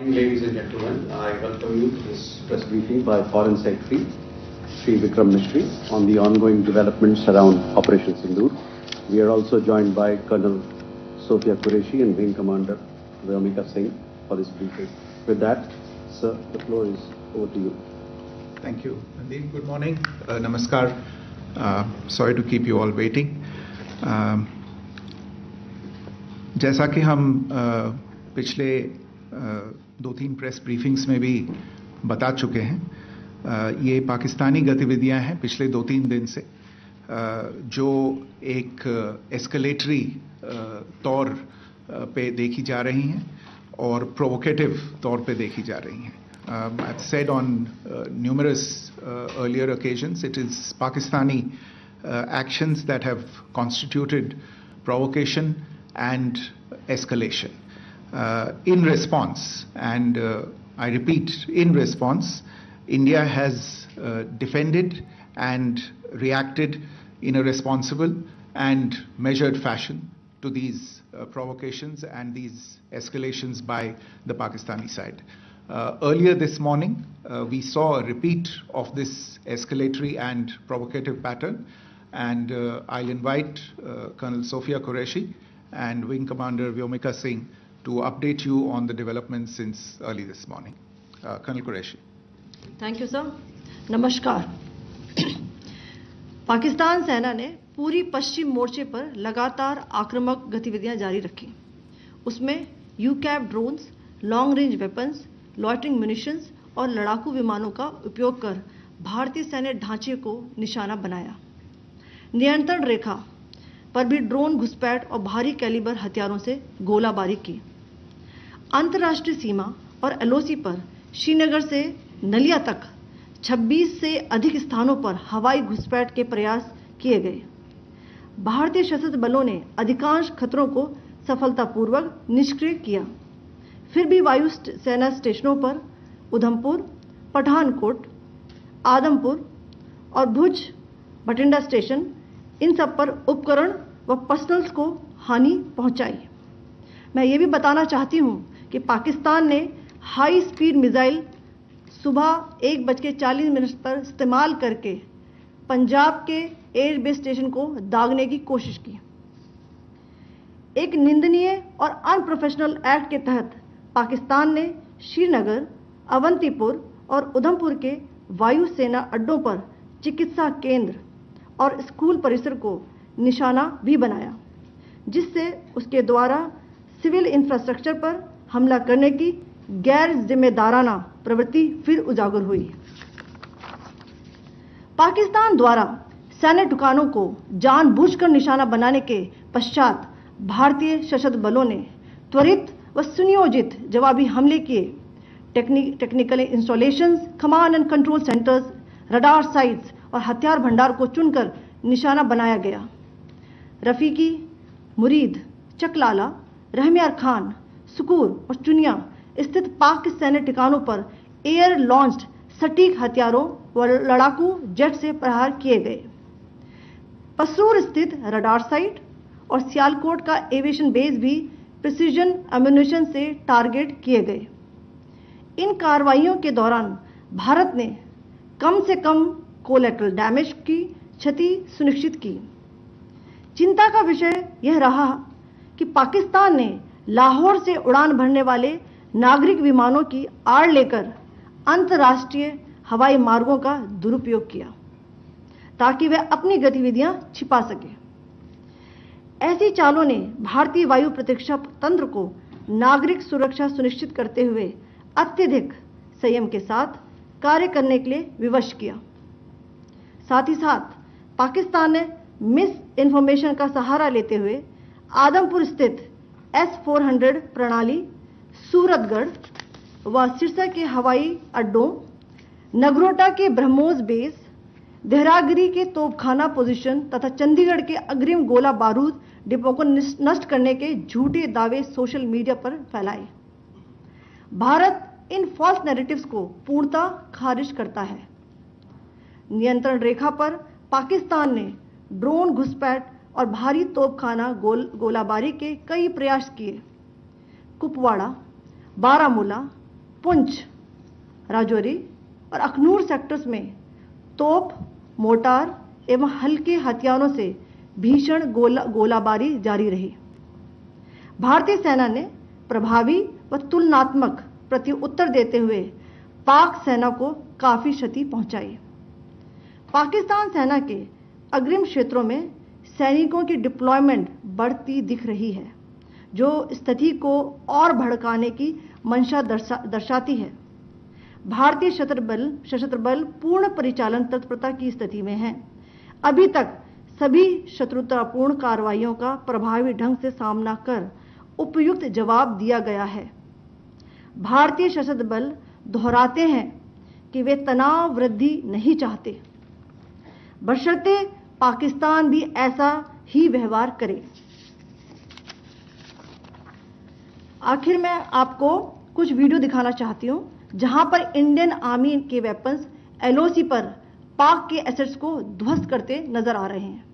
morning, ladies and gentlemen. I welcome you to this press briefing by Foreign Secretary Shri Vikram Misri on the ongoing developments around Operation Sindoor. We are also joined by Colonel Sophia Qureshi and Wing Commander Vyomika Singh for this briefing. With that, sir, the floor is over to you. Thank you, Nandin. Good morning. Namaskar. Sorry to keep you all waiting. जैसा कि हम पिछले 2-3 press briefings में भी बता चुके हैं, ये पाकिस्तानी गतिविधियां हैं पिछले 2-3 दिन से, जो एक एस्केलेटरी तौर पे देखी जा रही हैं और प्रोवोकेटिव तौर पे देखी जा रही हैं. I've said on numerous earlier occasions, it is Pakistani actions that have constituted provocation and escalation. In response, and I repeat, in response, India has defended and reacted in a responsible and measured fashion to these provocations and these escalations by the Pakistani side. Earlier this morning, we saw a repeat of this escalatory and provocative pattern, and I'll invite Colonel Sophia Qureshi and Wing Commander Vyomika Singh to update you on the developments since early this morning. Colonel Qureshi. Thank you, sir. नमस्कार. पाकिस्तान सेना ने पूरी पश्चिम मोर्चे पर लगातार आक्रामक गतिविधियां जारी रखी. उसमें यूकैप drones, long range weapons, loitering munitions और लड़ाकू विमानों का उपयोग कर भारतीय सैन्य ढांचे को निशाना बनाया. नियंत्रण रेखा पर भी ड्रोन घुसपैठ और भारी कैलिबर हथियारों से गोलाबारी की. अंतर्राष्ट्रीय सीमा और एलओसी पर श्रीनगर से नलिया तक 26 से अधिक स्थानों पर हवाई घुसपैठ के प्रयास किए गए. भारतीय सशस्त्र बलों ने अधिकांश खतरों को सफलतापूर्वक निष्क्रिय किया. फिर भी वायु सेना स्टेशनों पर उधमपुर, पठानकोट, आदमपुर और भुज बठिंडा स्टेशन, इन सब पर उपकरण व पर्सनल्स को हानि पहुंचाई. मैं ये भी बताना चाहती हूं कि पाकिस्तान ने हाई स्पीड मिसाइल सुबह 1:40 पर इस्तेमाल करके पंजाब के एयरबेस स्टेशन को दागने की कोशिश की. एक निंदनीय और अनप्रोफेशनल एक्ट के तहत पाकिस्तान ने श्रीनगर, अवंतीपुर और उधमपुर के वायु सेना अड्डों पर चिकित्सा केंद्र और स्कूल परिसर को निशाना भी बनाया, जिससे उसके द्वारा सिविल इंफ्रास्ट्रक्चर पर हमला करने की गैर जिम्मेदाराना प्रवृत्ति फिर उजागर हुई. पाकिस्तान द्वारा सैन्य ठिकानों को जानबूझकर निशाना बनाने के पश्चात भारतीय सशस्त्र बलों ने त्वरित व सुनियोजित जवाबी हमले किए. Technical installations, command and control centres, radar sites और हथियार भंडार को चुनकर निशाना बनाया गया. रफीकी, मुरीद, चकलाला, रहमियार खान, सुकूर और चुनिया स्थित पाक सैन्य ठिकानों पर एयर लॉन्च्ड सटीक हथियारों व लड़ाकू जेट से प्रहार किए गए. पसरूर स्थित रडार साइट और सियालकोट का एविएशन बेस भी प्रिसीजन एम्यूनिशन से टारगेट किए गए. इन कार्रवाइयों के दौरान भारत ने कम से कम कोलैटरल डैमेज की क्षति सुनिश्चित की. चिंता का विषय यह रहा कि पाकिस्तान ने लाहौर से उड़ान भरने वाले नागरिक विमानों की आड़ लेकर अंतर्राष्ट्रीय हवाई मार्गों का दुरुपयोग किया ताकि वह अपनी गतिविधियां छिपा सके. ऐसी चालों ने भारतीय वायु प्रतिरक्षा तंत्र को नागरिक सुरक्षा सुनिश्चित करते हुए अत्यधिक संयम के साथ कार्य करने के लिए विवश किया. साथ ही साथ पाकिस्तान ने मिस इन्फॉर्मेशन का सहारा लेते हुए आदमपुर स्थित S-400 प्रणाली, सूरतगढ़ व सिरसा के हवाई अड्डों, नगरोटा के ब्रह्मोस बेस, देहरागिरी के तोपखाना पोजीशन तथा चंडीगढ़ के अग्रिम गोला बारूद डिपो को नष्ट करने के झूठे दावे सोशल मीडिया पर फैलाए. भारत इन फॉल्स नैरेटिव्स को पूर्णतः खारिज करता है. नियंत्रण रेखा पर पाकिस्तान ने ड्रोन घुसपैठ और भारी तोपखाना गोलाबारी के कई प्रयास किए. कुपवाड़ा, बारामूला, पुंछ, राजौरी और अखनूर सेक्टर्स में तोप, मोर्टार एवं हल्के हथियारों से भीषण गोलाबारी जारी रही। भारतीय सेना ने प्रभावी व तुलनात्मक प्रत्युत्तर देते हुए पाक सेना को काफी क्षति पहुंचाई। पाकिस्तान सेना के अग्रिम क्षेत्रों में सैनिकों की डिप्लॉयमेंट बढ़ती दिख रही है, जो स्थिति को और भड़काने की मंशा दर्शाती है। भारतीय सशस्त्र बल पूर्ण परिचालन तत्परता की स्थिति में हैं। अभी तक सभी शत्रुतापूर्ण कार्रवाइयों का प्रभावी ढंग से सामना कर उपयुक्त जवाब दिया गया है। भारतीय सशस्त्र बल दोहराते हैं कि वे तनाव वृद्धि नहीं चाहते, बशर्ते पाकिस्तान भी ऐसा ही व्यवहार करे। आखिर मैं आपको कुछ वीडियो दिखाना चाहती हूं, जहां पर इंडियन आर्मी के वेपन्स एलओसी पर पाक के एसेट्स को ध्वस्त करते नजर आ रहे हैं।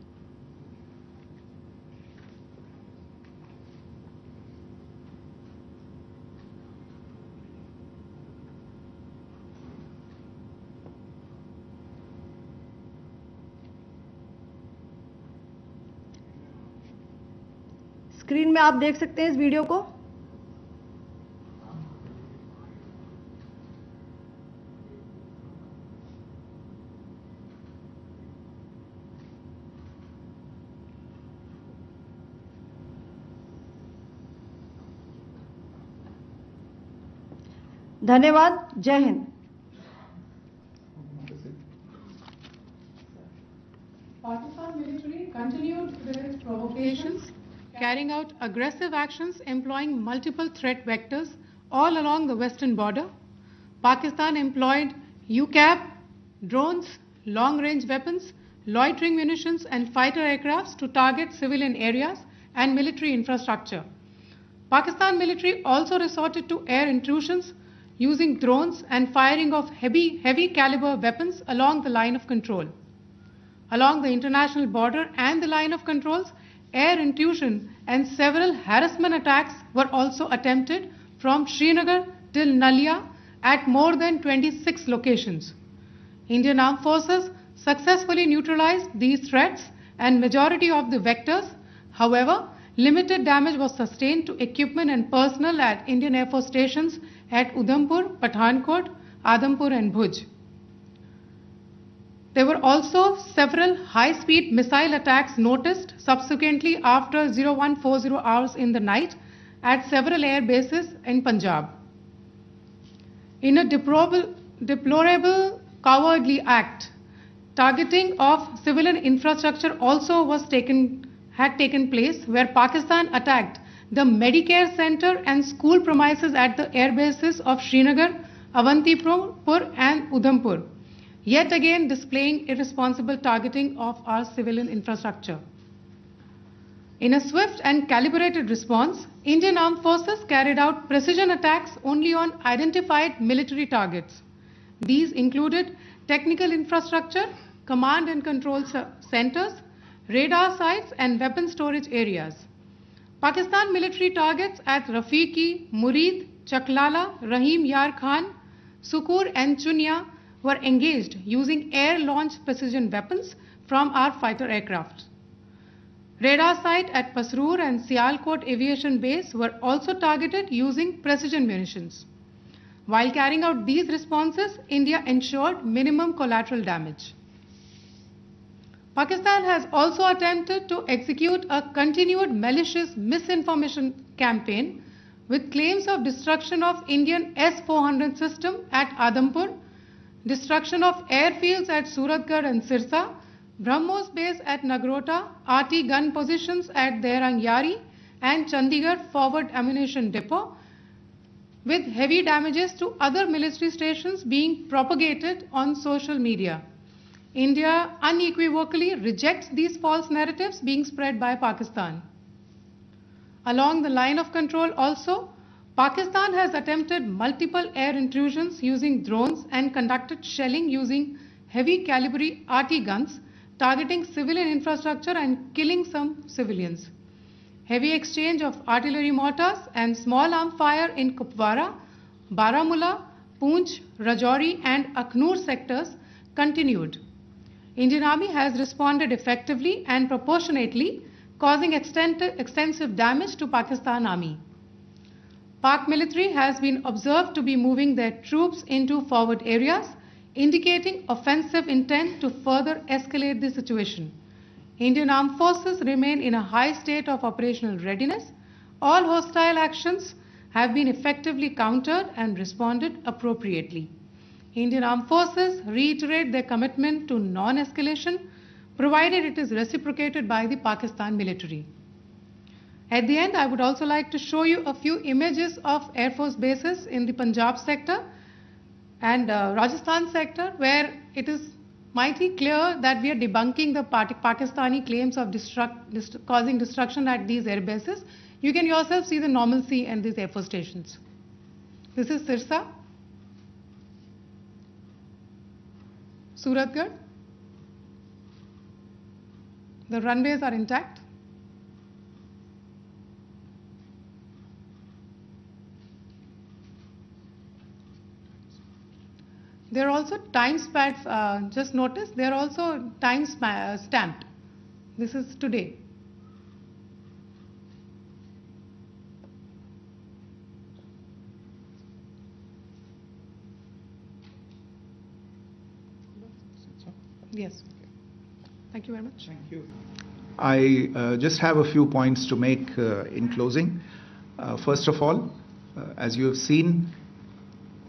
स्क्रीन में आप देख सकते हैं इस वीडियो को। धन्यवाद। जय Hind. Pakistan military continued with its provocations, carrying out aggressive actions employing multiple threat vectors all along the western border. Pakistan employed UCAV, drones, long-range weapons, loitering munitions and fighter aircrafts to target civilian areas and military infrastructure. Pakistan military also resorted to air intrusions using drones and firing of heavy caliber weapons along the line of control. Along the international border and the line of controls, air intrusion and several harassment attacks were also attempted from Srinagar till Nalia at more than 26 locations. Indian Armed Forces successfully neutralized these threats and majority of the vectors. However, limited damage was sustained to equipment and personnel at Indian Air Force stations at Udhampur, Pathankot, Adampur and Bhuj. There were also several high-speed missile attacks noticed subsequently after 0140 hours in the night at several air bases in Punjab. In a deplorable cowardly act, targeting of civilian infrastructure also had taken place, where Pakistan attacked the Medicare Center and school premises at the air bases of Srinagar, Avantipur and Udhampur, yet again displaying irresponsible targeting of our civilian infrastructure. In a swift and calibrated response, Indian Armed Forces carried out precision attacks only on identified military targets. These included technical infrastructure, command and control centers, radar sites and weapon storage areas. Pakistan military targets at Rafiqi, Murid, Chaklala, Rahim Yar Khan, Sukur and Chunya were engaged using air-launched precision weapons from our fighter aircraft. Radar site at Pasroor and Sialkot Aviation Base were also targeted using precision munitions. While carrying out these responses, India ensured minimum collateral damage. Pakistan has also attempted to execute a continued malicious misinformation campaign with claims of destruction of Indian S-400 system at Adampur, destruction of airfields at Suratgarh and Sirsa, BrahMos base at Nagrota, RT gun positions at Derang Yari and Chandigarh forward ammunition depot, with heavy damages to other military stations being propagated on social media. India unequivocally rejects these false narratives being spread by Pakistan. Along the line of control also, Pakistan has attempted multiple air intrusions using drones and conducted shelling using heavy caliber RT guns, targeting civilian infrastructure and killing some civilians. Heavy exchange of artillery mortars and small arm fire in Kupwara, Baramulla, Poonch, Rajouri and Akhnur sectors continued. Indian Army has responded effectively and proportionately, causing extensive damage to Pakistan Army. Pak military has been observed to be moving their troops into forward areas, indicating offensive intent to further escalate the situation. Indian armed forces remain in a high state of operational readiness. All hostile actions have been effectively countered and responded appropriately. Indian armed forces reiterate their commitment to non-escalation, provided it is reciprocated by the Pakistan military. At the end, I would also like to show you a few images of Air Force bases in the Punjab sector and Rajasthan sector, where it is mighty clear that we are debunking the Pakistani claims of causing destruction at these air bases. You can yourself see the normalcy in these Air Force stations. This is Sirsa, Suratgarh. The runways are intact. There are also time pads, just notice, they are also time stamped. This is today. Yes. Thank you very much. Thank you. I just have a few points to make in closing. First of all, as you have seen,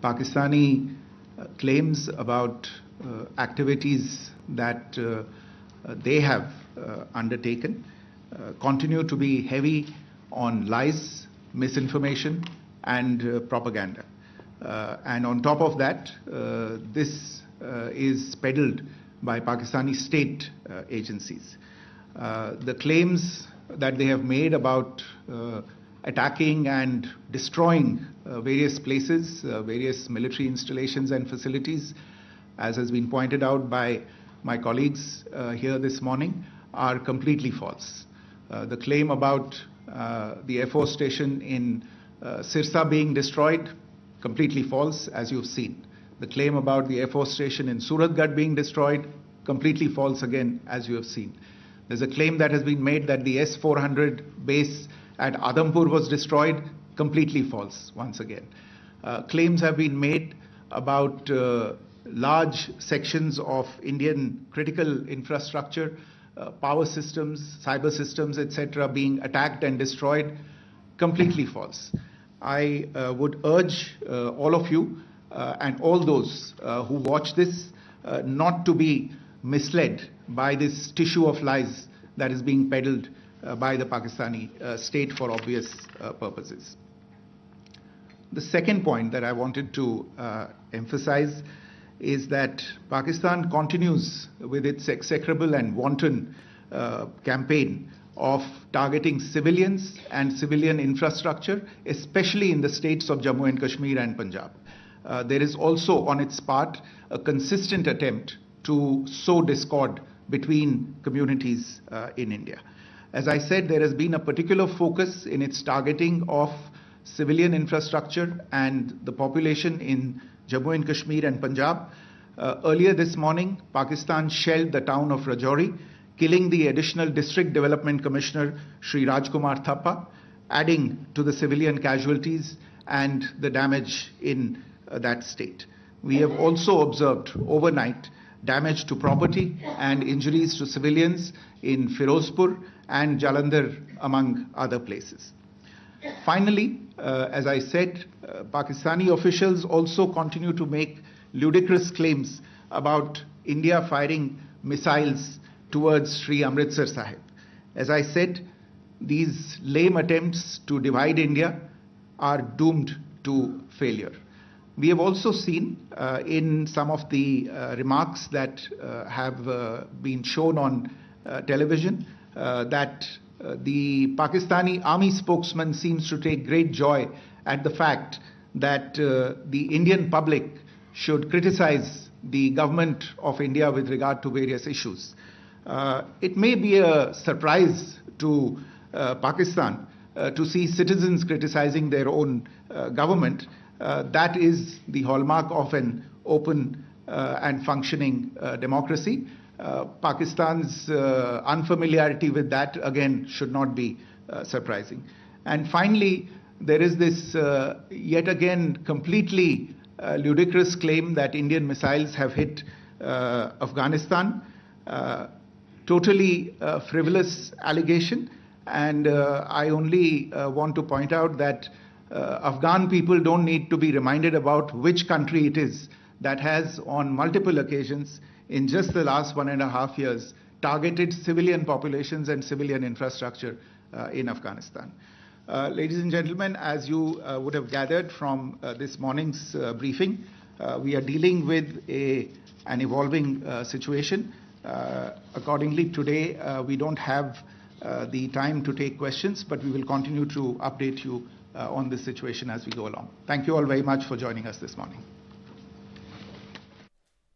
Pakistani claims about activities that they have undertaken continue to be heavy on lies, misinformation and propaganda. And on top of that, this is peddled by Pakistani state agencies. The claims that they have made about attacking and destroying various places, various military installations and facilities, as has been pointed out by my colleagues here this morning, are completely false. The claim about the Air Force station in Sirsa being destroyed, completely false, as you've seen. The claim about the Air Force station in Suratgarh being destroyed, completely false again, as you have seen. There's a claim that has been made that the S-400 base at Adhampur was destroyed, completely false once again. Claims have been made about large sections of Indian critical infrastructure, power systems, cyber systems, etc. being attacked and destroyed, completely false. I would urge all of you and all those who watch this not to be misled by this tissue of lies that is being peddled by the Pakistani state for obvious purposes. The second point that I wanted to emphasize is that Pakistan continues with its execrable and wanton campaign of targeting civilians and civilian infrastructure, especially in the states of Jammu and Kashmir and Punjab. There is also on its part a consistent attempt to sow discord between communities in India. As I said, there has been a particular focus in its targeting of civilian infrastructure and the population in Jammu and Kashmir and Punjab. Earlier this morning, Pakistan shelled the town of Rajouri, killing the additional District Development Commissioner, Shri Rajkumar Thappa, adding to the civilian casualties and the damage in that state. We have also observed overnight damage to property and injuries to civilians in Firozpur and Jalandhar, among other places. Finally, as I said, Pakistani officials also continue to make ludicrous claims about India firing missiles towards Sri Amritsar Sahib. As I said, these lame attempts to divide India are doomed to failure. We have also seen in some of the remarks that have been shown on television that the Pakistani army spokesman seems to take great joy at the fact that the Indian public should criticize the government of India with regard to various issues. It may be a surprise to Pakistan to see citizens criticizing their own government, That is the hallmark of an open and functioning democracy. Pakistan's unfamiliarity with that, again, should not be surprising. And finally, there is this yet again completely ludicrous claim that Indian missiles have hit Afghanistan. Totally frivolous allegation. And I only want to point out that Afghan people don't need to be reminded about which country it is that has on multiple occasions in just the last 1.5 years targeted civilian populations and civilian infrastructure in Afghanistan. Ladies and gentlemen, as you would have gathered from this morning's briefing, we are dealing with an evolving situation. Accordingly, today we don't have the time to take questions, but we will continue to update you on this situation as we go along. Thank you all very much for joining us this morning.